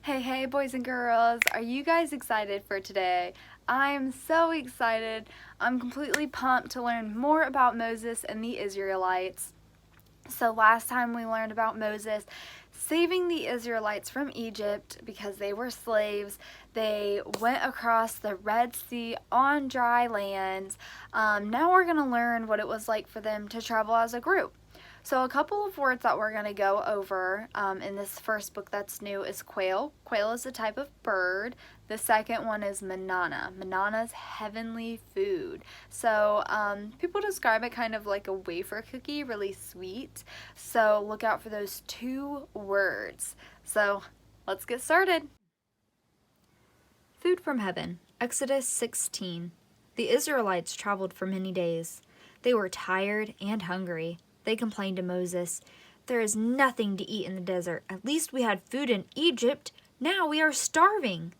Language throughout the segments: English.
Hey, boys and girls, are you guys excited for today? I'm so excited. I'm completely pumped to learn more about Moses and the Israelites. So, last time we learned about Moses saving the Israelites from Egypt because they were slaves. They went across the Red Sea on dry land. Now we're going to learn what it was like for them to travel as a group. So a couple of words that we're going to go over in this first book that's new is quail. Quail is a type of bird. The second one is manana. Manana's heavenly food. So people describe it kind of like a wafer cookie, really sweet. So look out for those two words. So let's get started. Food from heaven. Exodus 16. The Israelites traveled for many days. They were tired and hungry. They complained to Moses, "There is nothing to eat in the desert. At least we had food in Egypt. Now we are starving."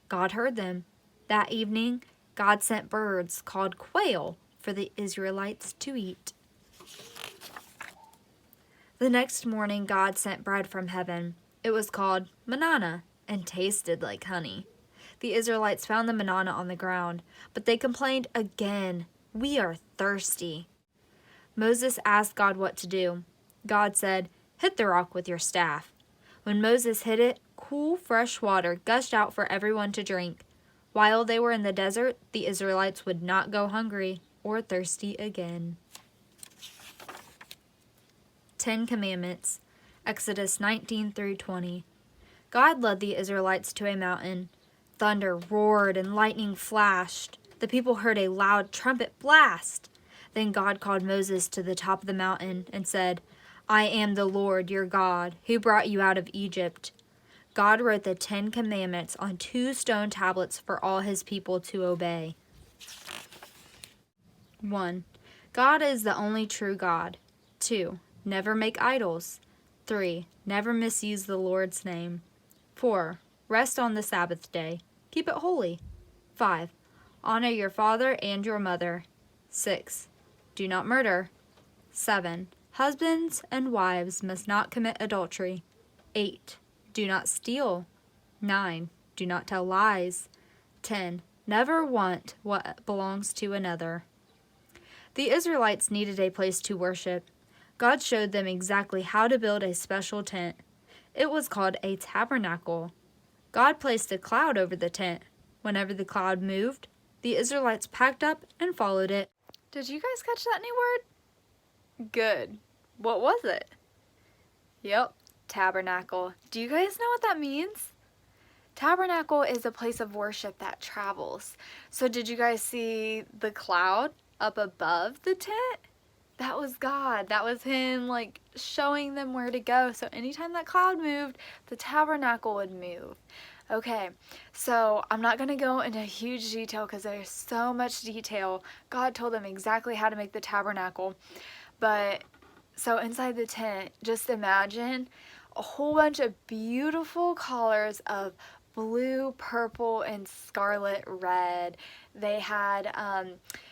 God heard them. That evening, God sent birds called quail for the Israelites to eat. The next morning, God sent bread from heaven. It was called manana and tasted like honey. The Israelites found the manana on the ground, but they complained again, "We are thirsty." Moses asked God what to do. God said, "Hit the rock with your staff." When Moses hit it, cool, fresh water gushed out for everyone to drink. While they were in the desert, the Israelites would not go hungry or thirsty again. 10 Commandments, Exodus 19 through 20. God led the Israelites to a mountain. Thunder roared and lightning flashed. The people heard a loud trumpet blast. Then God called Moses to the top of the mountain and said, "I am the Lord your God, who brought you out of Egypt." God wrote the 10 Commandments on 2 stone tablets for all his people to obey. 1. God is the only true God. 2. Never make idols. 3. Never misuse the Lord's name. 4. Rest on the Sabbath day. Keep it holy. 5. Honor your father and your mother. 6. Do not murder. 7. Husbands and wives must not commit adultery. 8. Do not steal. 9. Do not tell lies. 10. Never want what belongs to another. The Israelites needed a place to worship. God showed them exactly how to build a special tent. It was called a tabernacle. God placed a cloud over the tent. Whenever the cloud moved, the Israelites packed up and followed it. Did you guys catch that new word? Good. What was it? Yep, tabernacle. Do you guys know what that means? Tabernacle is a place of worship that travels. So did you guys see the cloud up above the tent? That was God. That was him showing them where to go. So anytime that cloud moved, the tabernacle would move. Okay, so I'm not going to go into huge detail because there's so much detail. God told them exactly how to make the tabernacle. But so inside the tent, just imagine a whole bunch of beautiful colors of blue, purple, and scarlet red. They had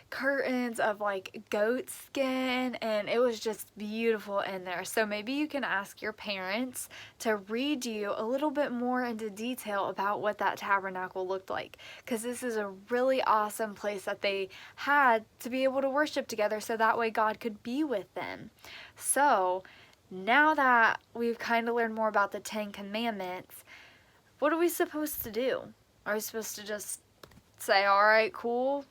curtains of goat skin, and it was just beautiful in there. So maybe you can ask your parents to read you a little bit more into detail about what that tabernacle looked like, because this is a really awesome place that they had to be able to worship together, so that way God could be with them. So now that we've kind of learned more about the 10 Commandments, what are we supposed to do? Are we supposed to just say, "All right, cool"?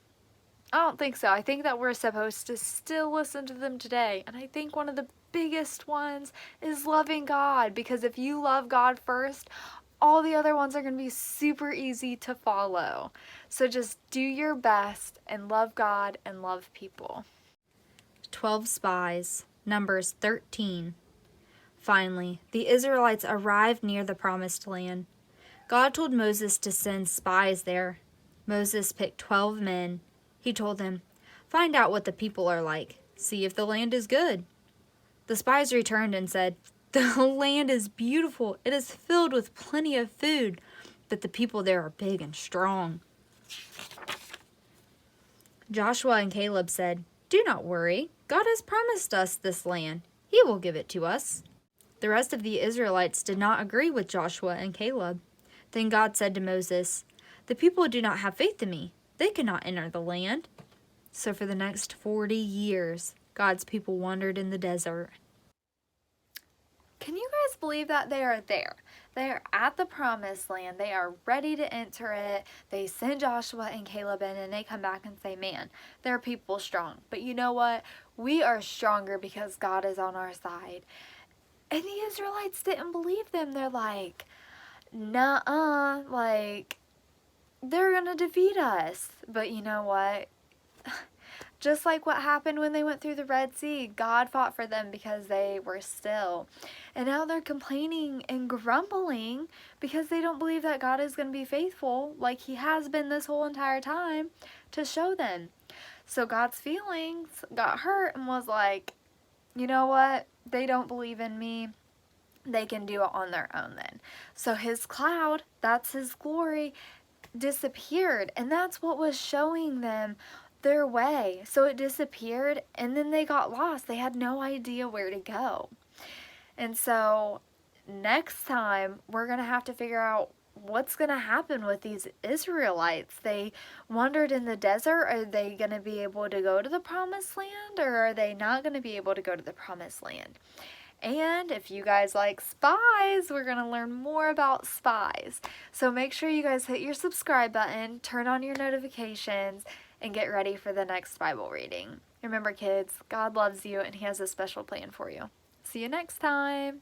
I don't think so. I think that we're supposed to still listen to them today. And I think one of the biggest ones is loving God, because if you love God first, all the other ones are going to be super easy to follow. So just do your best and love God and love people. 12 Spies, Numbers 13. Finally, the Israelites arrived near the promised land. God told Moses to send spies there. Moses picked 12 men. He told them, "Find out what the people are like. See if the land is good." The spies returned and said, "The land is beautiful. It is filled with plenty of food, but the people there are big and strong." Joshua and Caleb said, "Do not worry. God has promised us this land. He will give it to us." The rest of the Israelites did not agree with Joshua and Caleb. Then God said to Moses, "The people do not have faith in me. They cannot enter the land." So for the next 40 years, God's people wandered in the desert. Can you guys believe that they are there? They are at the promised land. They are ready to enter it. They send Joshua and Caleb in, and they come back and say, man, their people strong. But you know what? We are stronger because God is on our side. And the Israelites didn't believe them. They're like, nuh-uh, like, they're going to defeat us. But you know what? Just like what happened when they went through the Red Sea, God fought for them because they were still. And now they're complaining and grumbling because they don't believe that God is going to be faithful like he has been this whole entire time to show them. So God's feelings got hurt and was like, you know what? They don't believe in me. They can do it on their own then. So his cloud, that's his glory, disappeared. And that's what was showing them their way. So it disappeared and then they got lost. They had no idea where to go. And so next time we're going to have to figure out what's going to happen with these Israelites. They wandered in the desert. Are they going to be able to go to the promised land, or are they not going to be able to go to the promised land? And if you guys like Spies, we're going to learn more about Spies. So make sure you guys hit your subscribe button, turn on your notifications, and get ready for the next Bible reading. Remember, kids, God loves you and he has a special plan for you. See you next time.